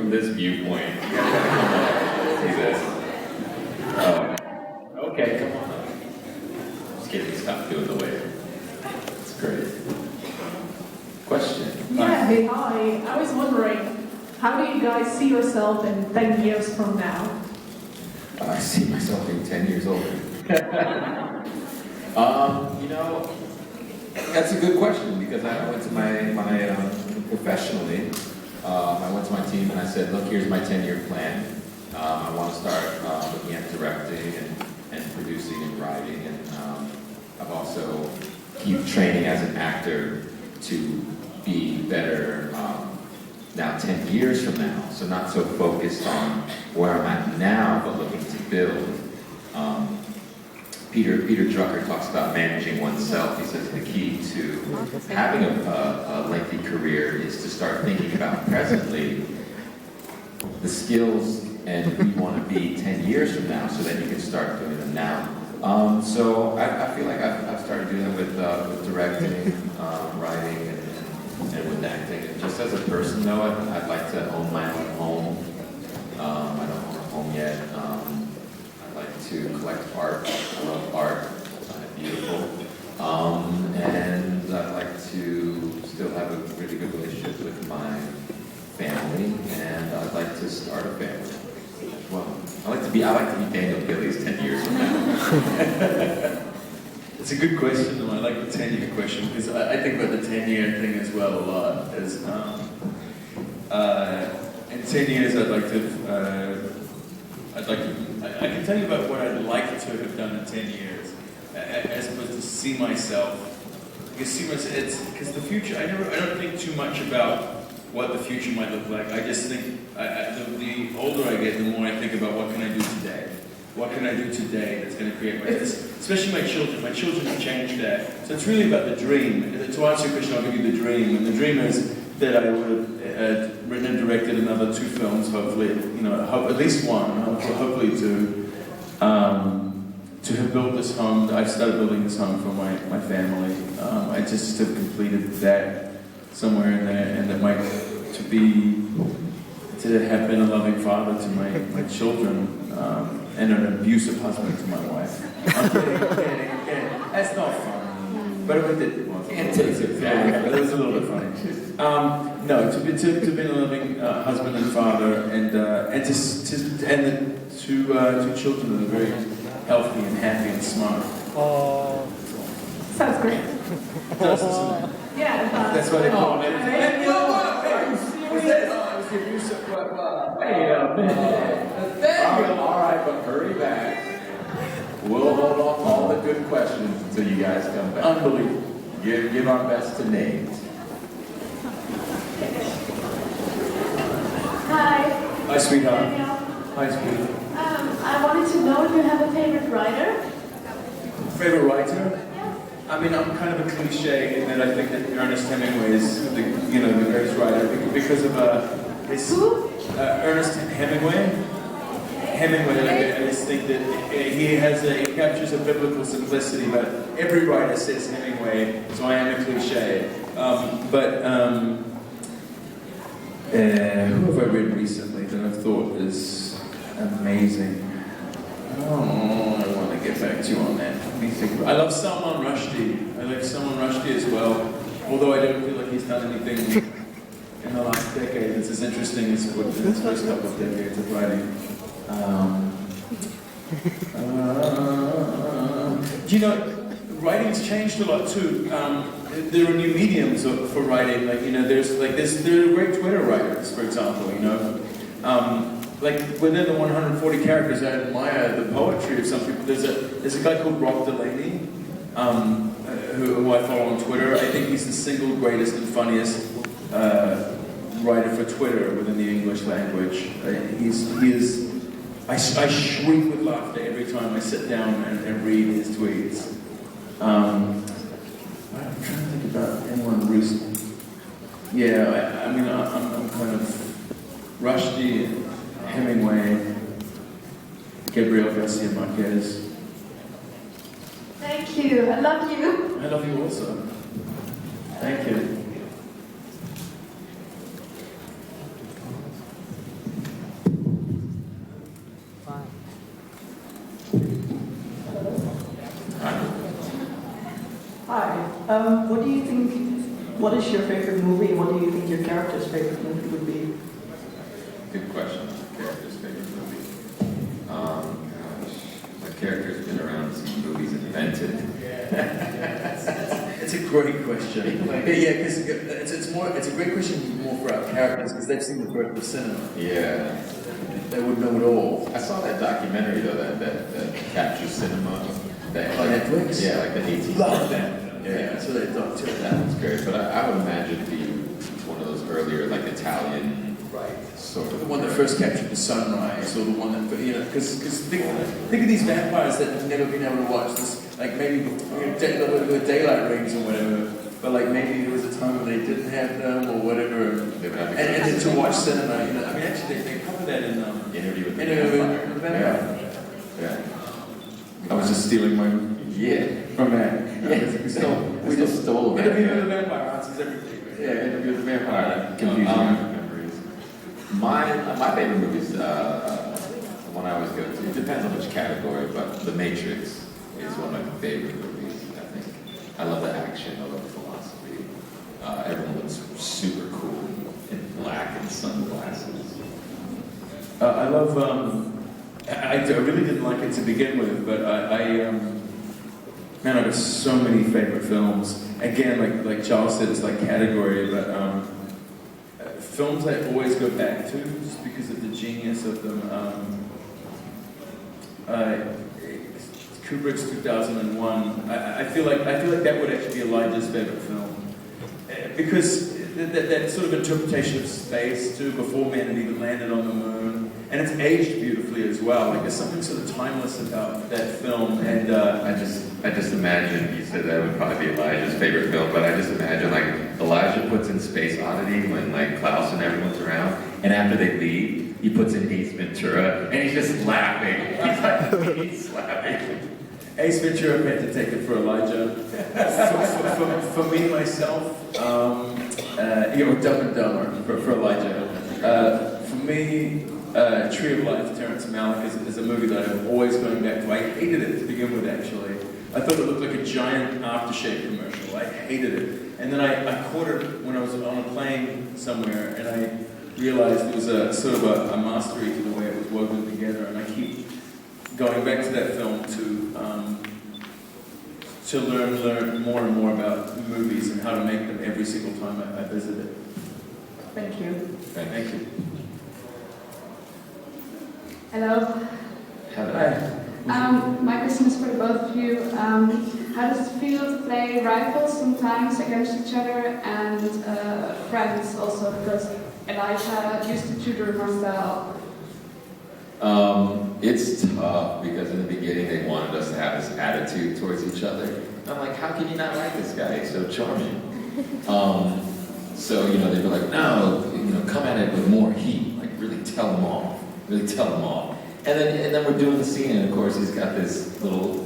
from this viewpoint. You gotta come on. See this? Okay, come on. Just kidding, stop doing the wave. It's great. Question? Yeah, hey, hi. I was wondering, how do you guys see yourself in 10 years from now? I see myself being 10 years older. You know, that's a good question because I went to my professionally, I went to my team and I said, look, here's my 10-year plan. I want to start looking at directing and producing and writing, and I've also keep training as an actor to be better now 10 years from now. So not so focused on where I'm at now, but looking to build. Peter Drucker talks about managing oneself. He says the key to having a lengthy career is to start thinking about presently the skills and who you want to be 10 years from now, so that you can start doing them now. So I feel like I've started doing that with directing, writing, and with acting. And just as a person, though, I'd like to own my own home. I don't own a home yet. I'd like to collect art. I love art. I find it beautiful. And I'd like to still have a really good relationship with my family, and I'd like to start a family as well. I like to be Daniel Gillies 10 years from now. It's a good question, though. I like the 10-year question because I think about the 10-year thing as well a lot. In 10 years, I can tell you about what I'd like to have done in 10 years, as opposed to see myself. Because the future, I don't think too much about what the future might look like. I just think, the older I get, the more I think about what can I do today. What can I do today that's going to create my, especially my children. My children have changed that. So it's really about the dream. To answer your question, I'll give you the dream. And the dream is that I would have written and directed another 2 films, hopefully, at least one, hopefully 2, to have built this home. I've started building this home for my family. I just have completed that somewhere in there, and that to have been a loving father to my children, and an abusive husband to my wife. I'm kidding. That's not funny. But it was a little bit funny. No, to be a loving husband and father, and the 2 children that are very healthy and happy and smart. Oh, sounds great. Yeah, that's what they call it. All right, but hurry back. We'll hold off all the good questions until you guys come back. Unbelievable. Give our best to Nate. Hi. Hi, sweetheart. Daniel. Hi, sweetheart. I wanted to know if you have a favorite writer. Favorite writer? Yeah. I mean, I'm kind of a cliche in that I think that Ernest Hemingway is the greatest writer because of his... Who? Ernest Hemingway. I just think that he captures a biblical simplicity, but every writer says Hemingway, so I am a cliche. Who have I read recently that I've thought is amazing? Oh, I want to get back to you on that. Let me think. I love Salman Rushdie. I like Salman Rushdie as well, although I don't feel like he's done anything in the last decade that's as interesting as what the first couple of decades of writing. Writing's changed a lot too. There are new mediums for writing. There are great Twitter writers, for example. Within the 140 characters, I admire the poetry of some people. There's a guy called Rob Delaney, who I follow on Twitter. I think he's the single greatest and funniest writer for Twitter within the English language. I shriek with laughter every time I sit down and read his tweets. I'm trying to think about anyone recent. Yeah, I'm kind of Rushdie, Hemingway, Gabriel Garcia Marquez. Thank you. I love you. I love you also. Thank you. What do you think, what is your favorite movie, and what do you think your character's favorite movie would be? Good question. Character's favorite movie. Gosh, my character's been around since movies invented. It's a great question. Yeah, because it's a great question more for our characters because they've seen the birth of cinema. Yeah. They would know it all. I saw that documentary though that captures cinema. That, On Netflix? Yeah, like the 18. Love that. Yeah, So they thought too. that was great. But I would imagine it'd be one of those earlier, like Italian, sort of. The one that first captured the sunrise, or the one that, because think of these vampires that have never been able to watch this, like maybe with daylight rings or whatever, but like maybe there was a time when they didn't have them or whatever, and then to watch cinema, I mean, actually they cover that in Interview with the Vampire. Yeah. I was just stealing my from that. We just stole that. Interview with the Vampire answers everything. Yeah, Interview with the Vampire. Memories. My favorite movies, the one I always go to, it depends on which category, but The Matrix is one of my favorite movies, I think. I love the action, I love the philosophy. Everyone looks super cool in black and sunglasses. I love, I really didn't like it to begin with, but man, I have so many favorite films. Again, like Charles said, it's like category, but films I always go back to just because of the genius of them. Kubrick's 2001. I feel like that would actually be Elijah's favorite film because that sort of interpretation of space too, before man had even landed on the moon, and it's aged beautifully as well. Like there's something sort of timeless about that film, and I just imagine, you said that would probably be Elijah's favorite film, but I just imagine like Elijah puts in Space Oddity when like Klaus and everyone's around, and after they leave, he puts in Ace Ventura, and he's just laughing. He's laughing. Ace Ventura meant to take it for Elijah. For me, myself, Dumb and Dumber for Elijah. For me, Tree of Life, Terrence Malick is a movie that I'm always going back to. I hated it to begin with, actually. I thought it looked like a giant aftershave commercial. I hated it. And then I caught it when I was on a plane somewhere, and I realized it was a sort of a mastery to the way it was woven together, and I keep going back to that film to learn more and more about movies and how to make them every single time I visit it. Thank you. Thank you. Hello. Hello. My question is for the both of you. How does it feel to play rivals sometimes against each other and friends also? Because Elijah used to tutor Marcel. It's tough because in the beginning they wanted us to have this attitude towards each other. And I'm like, how can you not like this guy? He's so charming. So, they'd be like, no, come at it with more heat. Like, really tell them off. Really tell them off. And then we're doing the scene, and of course he's got this little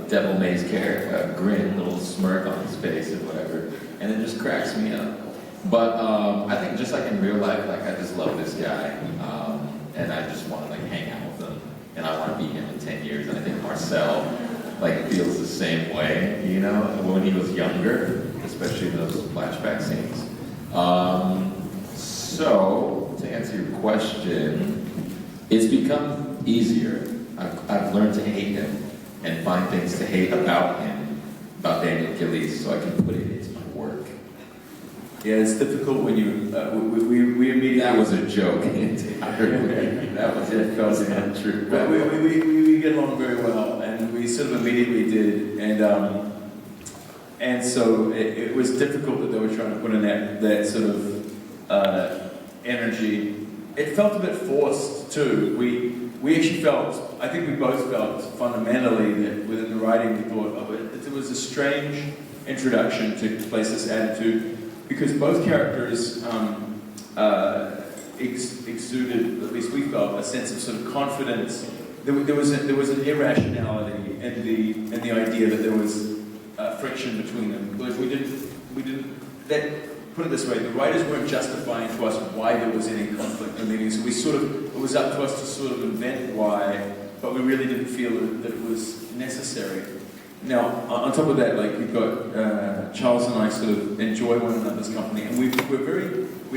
devil maze grin, little smirk on his face and whatever, and it just cracks me up. But I think just like in real life, like I just love this guy, and I just want to like hang out with him, and I want to be him in 10 years. And I think Marcel like feels the same way, when he was younger, especially in those flashback scenes. So to answer your question. It's become easier. I've learned to hate him and find things to hate about him, about Daniel Gillies, so I can put it into my work. Yeah, it's difficult when you, we immediately... That was a joke entirely. That was it, felt untrue. But we get along very well, and we sort of immediately did, and so it was difficult that they were trying to put in that sort of energy. It felt a bit forced too. We actually felt, I think we both felt fundamentally that within the writing we thought of it was a strange introduction to place this attitude because both characters exuded, at least we felt, a sense of sort of confidence. There was an irrationality in the idea that there was friction between them. Like we didn't. Put it this way, the writers weren't justifying to us why there was any conflict in the meeting, so it was up to us to sort of invent why, but we really didn't feel that it was necessary. Now, on top of that, like you've got Charles and I sort of enjoy one another's company, and we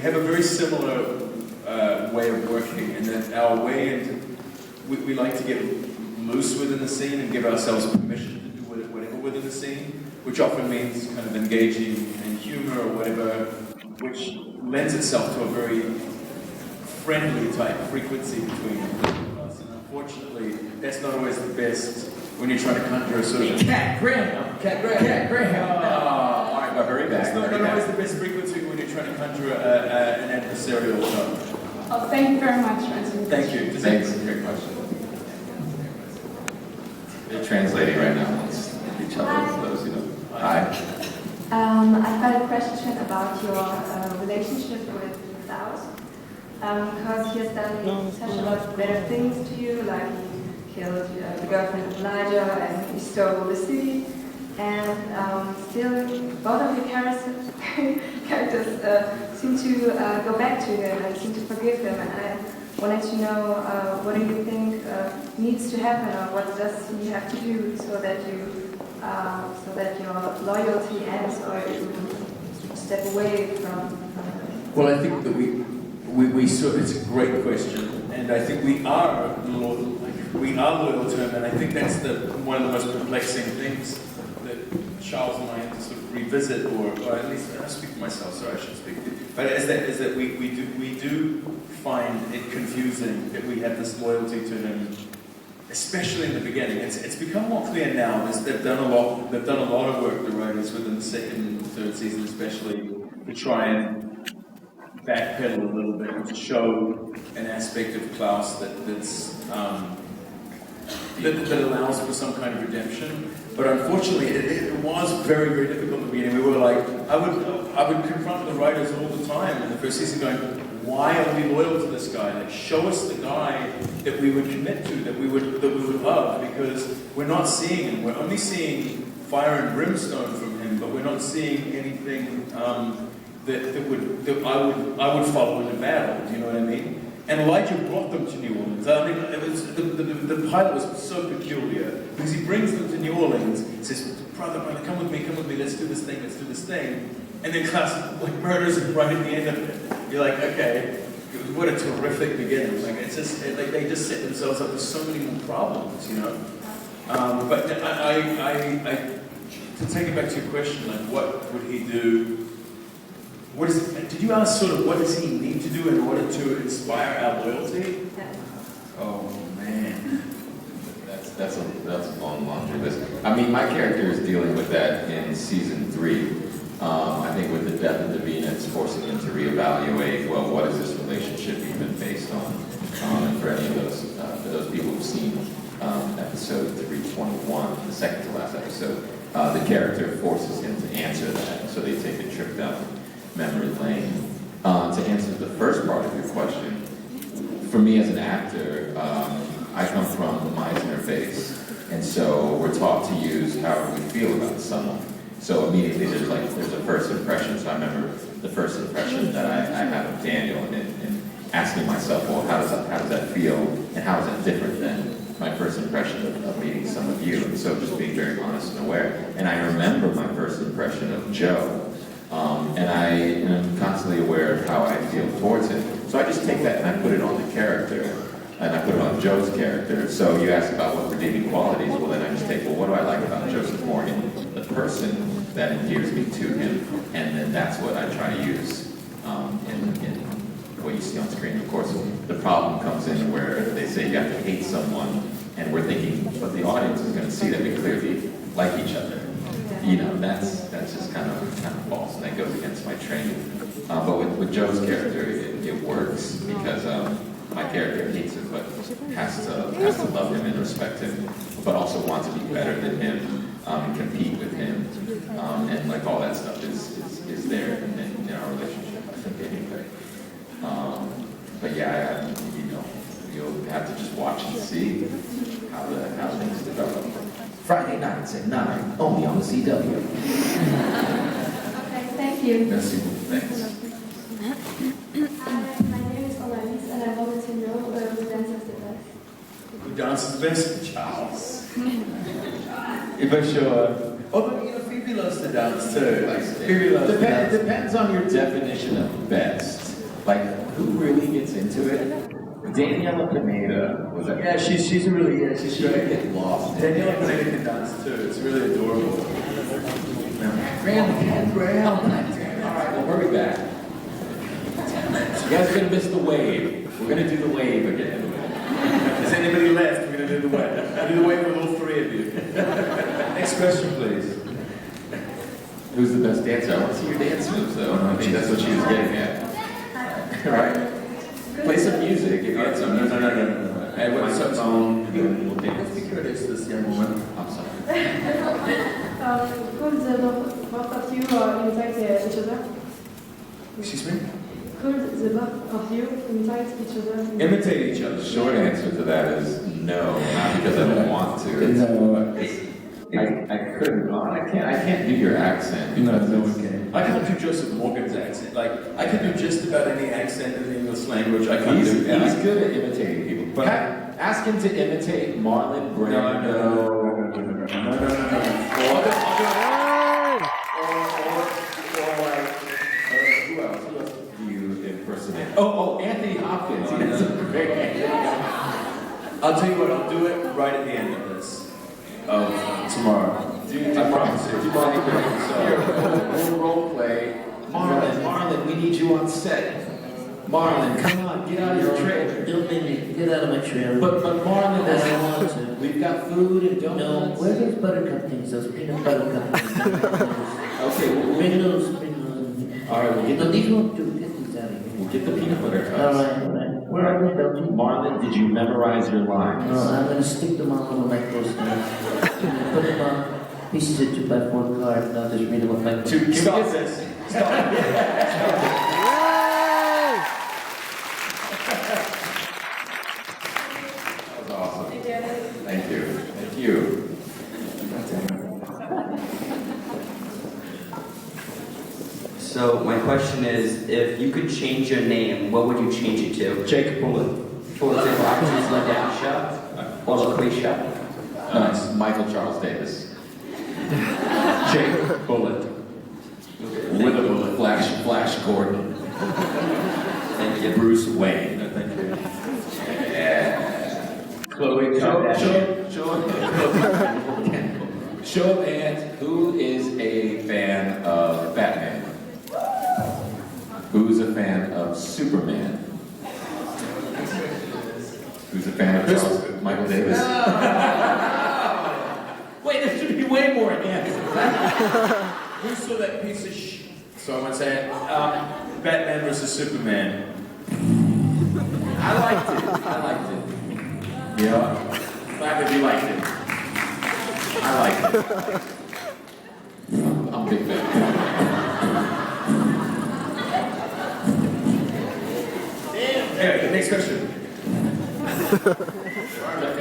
have a very similar way of working, and that our way into we like to get loose within the scene and give ourselves permission to do whatever within the scene, which often means kind of engaging in humor or whatever, which lends itself to a very friendly type frequency between us. And unfortunately, that's not always the best when you're trying to conjure a sort of Cat Graham. All right, but very It's back. not always the best frequency when you're trying to conjure an adversarial tone. Oh, thank you very much for answering. Thank you. Thanks. Great question. They're translating right now amongst each other, for those who know. Hi. I've got a question about your relationship with Klaus. Because he has done such a lot of better things to you, like he killed the girlfriend of Elijah and he stole the city. And still, both of your characters seem to go back to him and seem to forgive him. And I wanted to know, what do you think needs to happen, or what does he have to do so that your loyalty ends, or you step away from Well, I think that we sort. It's a great question, and I think we are loyal to him, and I think that's one of the most perplexing things that Charles and I have to sort of revisit, or at least I speak for myself, so I should speak. But is that we do find it confusing that we have this loyalty to him, especially in the beginning. It's become more clear now. They've done a lot of work, the writers, within the second and third season, especially, to try and backpedal a little bit and to show an aspect of Klaus that allows for some kind of redemption. But unfortunately, it was very, very difficult in the beginning. We were like, I would confront the writers all the time in the first season, going, why are we loyal to this guy? Like, show us the guy that we would commit to, that we would love, because we're not seeing him. We're only seeing fire and brimstone from him, but we're not seeing anything that I would follow into battle. Do you know what I mean? And Elijah brought them to New Orleans. I mean, it was the pilot was so peculiar because he brings them to New Orleans. Says, brother, come with me, let's do this thing. And then Klaus murders him right at the end of it. You're like, okay, what a terrific beginning. Like it's just they just set themselves up with so many more problems, you know. But I to take it back to your question, like what would he do? Did you ask sort of what does he need to do in order to inspire our loyalty? Oh man, That's a long laundry list. I mean, my character is dealing with that in season 3. I think with the death of Davina, it's forcing him to reevaluate, well, what is this relationship even based on? And for any of those people who've seen episode 321, the second to last episode, the character forces him to answer that. So they take a trip down memory lane. To answer the first part of your question, for me as an actor, I come from the Meisner base, and so we're taught to use however we feel about someone. So immediately there's a first impression. So I remember the first impression that I have of Daniel, and asking myself, well, how does that feel, and how is that different than my first impression of meeting some of you? And so just being very honest and aware. And I remember my first impression of Joe. And I'm constantly aware of how I feel towards him. So I just take that and I put it on the character, and I put it on Joe's character. So you asked about what redeeming qualities. Well, then I just take, well, what do I like about Joseph Morgan, the person that endears me to him, and then that's what I try to use in what you see on screen. Of course, the problem comes in where they say you have to hate someone, and we're thinking, but the audience is going to see that we clearly like each other. You know, that's just kind of false, and that goes against my training. But with Joe's character, it works because my character hates him, but has to love him and respect him, but also want to be better than him, and compete with him, and like all that stuff is there in our relationship, I think, anyway. But yeah, you'll have to just watch and see how things develop. Friday nights at 9, only on the CW. Okay, thank you. Merci. Thanks. Hi, my name is Annalise, and I wanted to know who dances the best. Who dances the best? Charles. If I show up. Although, you know, Phoebe loves to dance too. Phoebe loves to It dance. depends on your definition of best. Like, who really gets into it? Daniela Pineda was a Yeah, she's really, she's she great. get lost. Daniela Pineda can dance too. It's really adorable. Graham. All right, well, hurry back. You guys are gonna miss the wave. We're gonna do the wave again. Is anybody left? We're gonna do the wave. We'll do the wave with all three of you. Next question, please. Who's the best dancer? I want to see your dance moves, though. I think that's what she was getting at. All right. Play some music if you had some. No. Hey, what's up, phone? And then we'll dance. Let's be courteous to this young woman. I'm sorry. Could the both of you invite each other? Excuse me? Could the both of you invite each other? Imitate each other. The short answer to that is no, not because I don't want to. I couldn't. I can't do your accent. No, one can. I can't do Joseph Morgan's accent. Like, I can do just about any accent in the English language. I can't He's do. good at imitating people. But ask him to imitate Marlon Brando. No. Who else do you impersonate? Oh, Anthony Hopkins. He has a great I'll tell you what. I'll do it right at the end of this. Tomorrow. I promise you. We'll role play. Marlon, we need you on set. Marlon, come on, get out of your trailer. Don't make me get out of my trailer. But Marlon, I don't want to. we've got food and No, donuts. where are those buttercup things? Those peanut butter cup things. Okay, Bring those. all right, we'll get No, the these won't do. Get these out of here. we'll get the peanut butter All cups. right. Where are they, Belgium? Marlon, did you memorize your lines? No, I'm going to stick them all over my poster. Put them on pieces of 2x4 card, and I'll just read them off my poster. Stop this. That was awesome. Thank you. Thank you. So my question is, if you could change your name, what would you change it to? Jacob Bullet. For example, I could use LaDasha or LaQuisha. Nice. Michael Charles Davis. Jacob Bullet. With a bullet. Flash Gordon. Thank you. Bruce Wayne. No, thank you. Yeah. Chloe Kardashian. Show of hands, who is a fan of Batman? Who's a fan of Superman? Who's a fan of Charles Michael Davis? Wait, there should be way more hands. Who saw that piece of So I'm going to say, Batman versus Superman. I liked it. Yeah. Glad that you liked it. I liked it. I'm a big fan. Anyway, next question.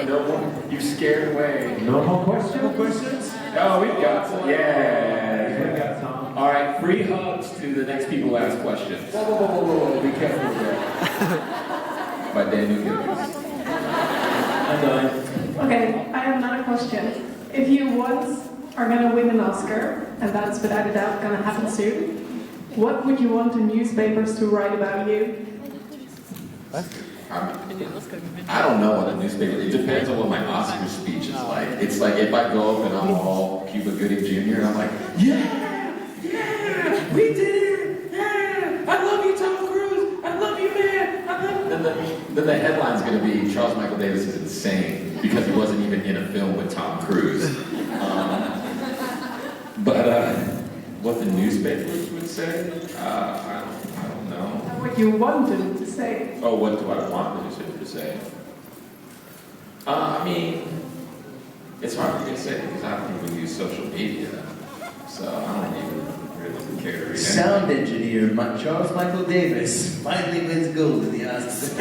No more. You scared away. No more questions? Oh, we've got some. Yeah. All right, free hugs to the next people who ask questions. Whoa. Be careful with that. By Daniel Gillies. I'm done. Okay, I have another question. If you once are gonna win an Oscar, and that's without a doubt gonna happen soon, what would you want the newspapers to write about you? I don't know what a newspaper. It depends on what my Oscar speech is like. It's like if I go up and I'm all Cuba Gooding Jr. and I'm like, yeah, we did it, yeah, I love you, Tom Cruise, I love you, man, I love you. Then the headline's going to be Charles Michael Davis is insane because he wasn't even in a film with Tom Cruise. But what the newspapers would say, I don't know. What you want them to say? Oh, what do I want the newspaper to say? I mean, it's hard for me to say because I don't even use social media. So I don't even really care to read Sound engineer Charles Michael Davis finally wins gold in the Oscars.